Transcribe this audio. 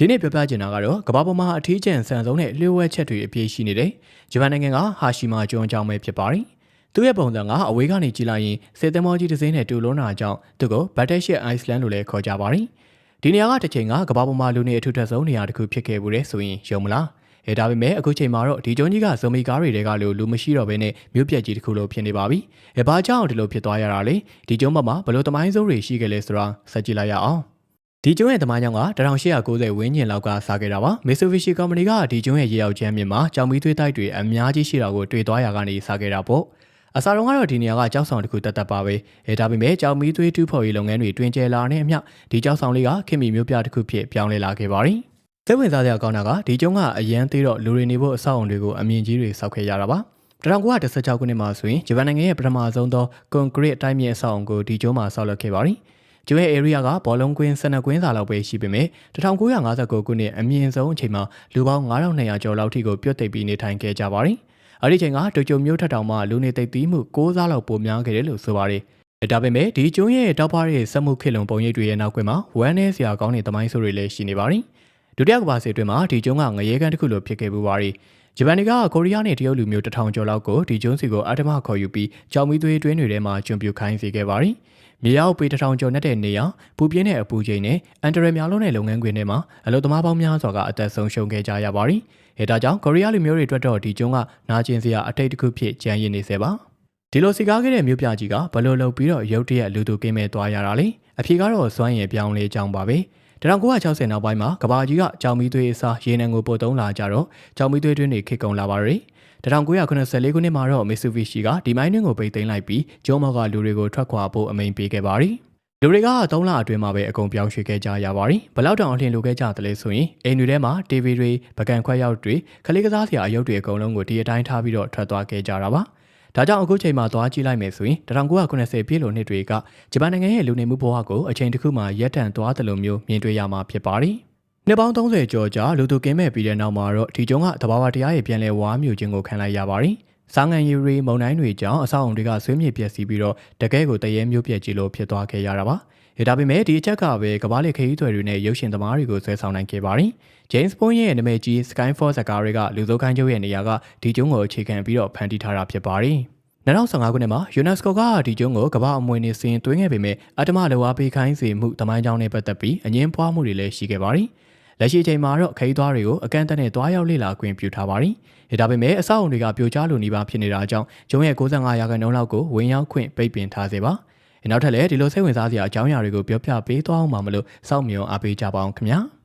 ဒီနေ့ပြောပြချင်တာကတော့ကမ္ဘာပေါ်မှာအထီးကျန်ဆန်ဆုံးတဲ့လျှို့ဝှက်ချက်တွေအပြည့်ရှိနေတဲ့ဂျပန်နိုင်ငံကဟာရှီမာကျွန်းအကြောင်းပဲဖြစ်ပါတယ်။သူ့ရဲ့ပုံစံကအဝေးကနေကြည့်လိုက်ရင်စစ်သင်္ဘောကြီးတစ်စင်းနဲ့တူလုံးတာကြောင့်သူ့ကိုဘတ်တက်ရှစ်အိုက်စလန်လို့လည်းခေါ်ကြပါတယ်။ဒီနေရာကတစ်ချိန်ကကမ္ဘာပေါ်မှာလူနေအထူးထပ်ဆုံးနေရာတစ်ခုဖြစ်ခဲ့ဘူးတဲ့ဆိုရင်ယုံမလား။ဒါပေမဲ့အခုချိန်မှာတော့ဒီကျွန်းကြီးကဇိုမီကားတွေကလူမရှိတော့ဘဲနဲ့မြို့ပြက်ကြီးတစ်ခုလိုဖြစ်နေပါပြီ။ဘာကြောင့်ဒီလိုဖြစ်သွားရတာလဲ။ဒီကျွန်းပေါ်မှာဘလို့တမိုင်းစိုးတွေရှိခဲ့လဲဆိုတာဆက်ကြည့်လိုက်ရအောင်။ဒီကျွန်းရဲ့သမိုင်းကြောင်းက1890ဝန်းကျင်လောက်ကစခဲ့တာပါ။ Mitsubishi Company ကဒီကျွန်းရဲ့ရေအောက်ချမ်းမြင့်မှာကြောင်မီးသွေးတိုက်တွေအများကြီးရှိတာကိုတွေ့သွားရကနေစခဲ့တာပေါ့။အစတုန်းကတော့ဒီနေရာကကြောက်ဆောင်တစ်ခုတက်ပါပဲ။ဒါပေမဲ့ကြောင်မီးသွေးတူးဖော်ရေးလုပ်ငန်းတွေတွင်ကျယ်လာတဲ့အမျှဒီကြောက်ဆောင်လေးကခင်မီမျိုးပြတစ်ခုဖြစ်ပြောင်းလဲလာခဲ့ပါတယ်။စိတ်ဝင်စားစရာကောင်းတာကဒီကျွန်းကအရန်သေးတော့လူတွေနေဖို့အဆောက်အုံတွေကိုအမြင့်ကြီးတွေဆောက်ခဲ့ရတာပါ။1916ခုနှစ်မှာဆိုရင်ဂျပန်နိုင်ငံရဲ့ပထမဆုံးသောကွန်ကရစ်အတိုင်းမြင့်အဆောက်အုံကိုဒီကျွန်းမှာဆောက်လုပ်ခဲ့ပါတယ်။ကျွန်းရဲ့ area ကဘောလုံးကွင်း12ကွင်းစာလောက်ပဲရှိပေမဲ့1959ခုနှစ်အမြင့်ဆုံးအချိန်မှာလူပေါင်း9200ကျော်လောက်ထိကိုပြုတ်သိပ်ပြီးနေထိုင်ခဲ့ကြပါတယ်။အဲဒီချိန်ကတိုကျိုမြို့ထက်တောင်မှလူနေသိပ်သီးမှု6ဆလောက်ပိုများခဲ့တယ်လို့ဆိုပါတယ်။ဒါပေမဲ့ဒီကျွန်းရဲ့တောက်ပါတဲ့စက်မှုခေတ်လုံပုံရိပ်တွေရဲ့နောက်ကွယ်မှာဝမ်းနဲ့စရာကောင်းတဲ့သမိုင်းဆိုးတွေလည်းရှိနေပါတယ်။ဒုတိယကမ္ဘာစစ်အတွင်းမှာဒီကျွန်းကငရဲကန်းတစ်ခုလိုဖြစ်ခဲ့ပူပါတယ်။ဂျပန်တွေကကိုရီးယားနဲ့တရုတ်လူမျိုး1000ကျော်လောက်ကိုဒီကျွန်းစီကိုအဓမ္မခေါ်ယူပြီးကြောင်မီးသွေးတွင်းတွေထဲမှာကျွံပြူခိုင်းစေခဲ့ပါတယ်။မြေရောက်ပေ1000ကျော်နဲ့တဲ့နေရာပူပြင်းတဲ့အပူချိန်နဲ့အန်တရယ်များလုံးတဲ့လုပ်ငန်းခွင်တွေမှာအလုပ်သမားပေါင်းများစွာကအသက်ဆုံးရှုံးခဲ့ကြရပါတယ်။ဒါကြောင့်ကိုရီးယားလူမျိုးတွေအတွက်တော့ဒီကျွန်းကနာကျင်စရာအထိတ်တစ်ခုဖြစ်ကြံရည်နေစေပါ။ဒီလိုစီကားခဲ့တဲ့မြို့ပြကြီးကဘလို့လုပ်ပြီးတော့ရုတ်တရက်လူသူကင်းမဲ့သွားရတာလေ။အဖြေကတော့စွမ်းရည်ပြောင်းလဲကြောင်းပါပဲ။1960နောက်ပိုင်းမှာကဘာကြီးကကြောင်မီးသွေးအစားရေနံကိုပို့သုံးလာကြတော့ကြောင်မီးသွေးတွင်းတွေခေတ်ကုန်လာပါရယ်1984ခုနှစ်မှာတော့ Mitsubishi ကဒီမိုင်းတွင်းကိုပိတ်သိမ်းလိုက်ပြီးကျွန်းမောက်ကလူတွေကိုထွက်ခွာဖို့အမိန့်ပေးခဲ့ပါတယ်။လူတွေက3လအတွင်းမှာပဲအကုန်ပြောင်းရွှေ့ခဲ့ကြရပါတယ်။ဘလောက်တောင်အထင်လိုခဲ့ကြတယ်လဲဆိုရင်အိမ်တွေထဲမှာ TV တွေပကံခွက်ရောက်တွေကလေးကစားစရာအယုတ်တွေအကုန်လုံးကိုဒီအတိုင်းထားပြီးတော့ထွက်သွားခဲ့ကြတာပါ။ဒါကြောင့်အခုချိန်မှာသွားကြည့်လိုက်မယ်ဆိုရင်1990ပြည့်လိုနှစ်တွေကဂျပန်နိုင်ငံရဲ့လူနေမှုဘဝကိုအချိန်တစ်ခုမှရပ်တန့်သွားတယ်လို့မျိုးမြင်တွေ့ရမှာဖြစ်ပါတယ်။နှစ်ပေါင်း30ကျော်ကြာလူသူကင်းမဲ့ပြီးတဲ့နောက်မှာတော့ဒီကျွန်းကသဘာဝတရားရဲ့ပြန်လည်ဝါမျိုးခြင်းကိုခံလိုက်ရပါတယ်။စားငံရည်တွေမုန်တိုင်းတွေကြောင့်အဆောက်အုံတွေကဆွေးမြေ့ပျက်စီးပြီးတော့တကယ်ကိုတရေမျိုးပြက်ကြီးလို့ဖြစ်သွားခဲ့ရတာပါ။ဒါပေမဲ့ဒီအချက်ကပဲကမ္ဘာ့လေခရီးသွယ်တွေနဲ့ရုပ်ရှင်သမားတွေကိုဆွဲဆောင်နိုင်ခဲ့ပါတယ်။ James Bond ရဲ့နာမည်ကြီး Skyfall ဇာတ်ကားတွေကလူစိုးခိုင်းချုပ်ရဲ့နေရာကဒီကျွန်းကိုအခြေခံပြီးတော့ဖန်တီးထားတာဖြစ်ပါတယ်။2015ခုနှစ်မှာ UNESCO ကဒီကျွန်းကိုကမ္ဘာအမွေအနှစ်စာရင်းသွင်းခဲ့ပေမဲ့အတ္တမလောအားပေးခိုင်းစေမှုသမိုင်းကြောင်းနဲ့ပတ်သက်ပြီးအငင်းပွားမှုတွေလည်းရှိခဲ့ပါတယ်။လက်ရှိချိန်မှာတော့ခရီးသွားတွေကိုအကန့်အသတ်နဲ့တွားရောက်လေ့လာခွင့်ပြုထားပါတယ်။ဒါပေမဲ့အဆောက်အုံတွေကပြိုကျလိုနေပါဖြစ်နေတာကြောင့်ကျွန်းရဲ့95%လောက်ကိုဝင်ရောက်ခွင့်ပိတ်ပင်ထားစေပါ။နောက်ထပ်လည်းဒီလိုစိတ်ဝင်စားစရာအကြောင်းအရာတွေကိုပြောပြပေးသွားအောင်ပါမလို့စောင့်မျှော်အားပေးကြပါအောင်ခင်ဗျာ။